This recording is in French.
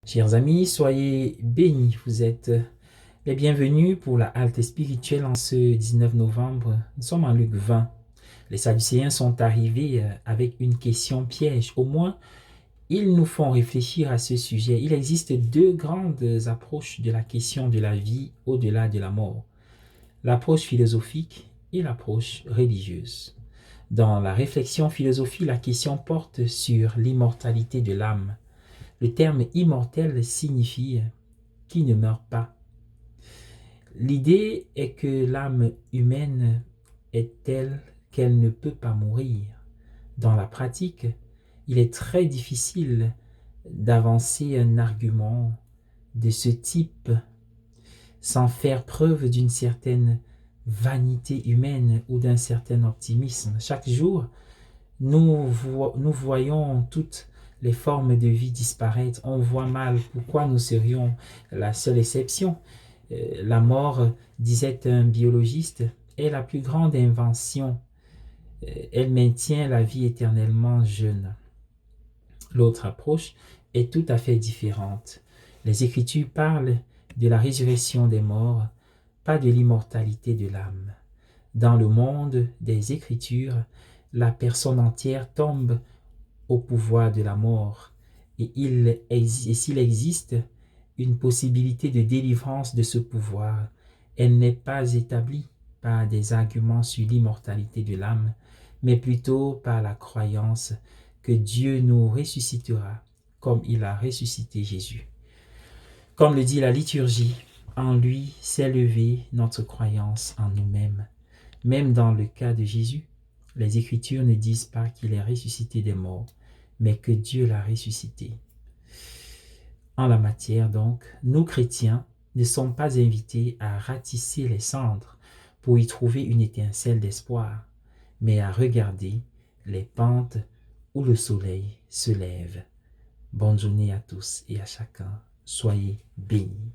Chers amis, soyez bénis. Vous êtes les bienvenus pour la halte spirituelle en ce 19 novembre. Nous sommes en Luc 20. Les Sadducéens sont arrivés avec une question piège. Au moins, ils nous font réfléchir à ce sujet. Il existe deux grandes approches de la question de la vie au-delà de la mort. L'approche philosophique et l'approche religieuse. Dans la réflexion philosophique, la question porte sur l'immortalité de l'âme. Le terme immortel signifie qui ne meurt pas. L'idée est que l'âme humaine est telle qu'elle ne peut pas mourir. Dans la pratique, il est très difficile d'avancer un argument de ce type sans faire preuve d'une certaine vanité humaine ou d'un certain optimisme. Chaque jour, nous voyons toutes les formes de vie disparaître. On voit mal pourquoi nous serions la seule exception. La mort, disait un biologiste, est la plus grande invention. Elle maintient la vie éternellement jeune. L'autre approche est tout à fait différente. Les Écritures parlent de la résurrection des morts, pas de l'immortalité de l'âme. Dans le monde des Écritures, la personne entière tombe au pouvoir de la mort et s'il existe une possibilité de délivrance de ce pouvoir, elle n'est pas établie par des arguments sur l'immortalité de l'âme, mais plutôt par la croyance que Dieu nous ressuscitera comme il a ressuscité Jésus. Comme le dit la liturgie, en lui s'est levée notre croyance en nous-mêmes. Même dans le cas de Jésus, les Écritures ne disent pas qu'il est ressuscité des morts, mais que Dieu l'a ressuscité. En la matière donc, nous chrétiens ne sommes pas invités à ratisser les cendres pour y trouver une étincelle d'espoir, mais à regarder les pentes où le soleil se lève. Bonne journée à tous et à chacun. Soyez bénis.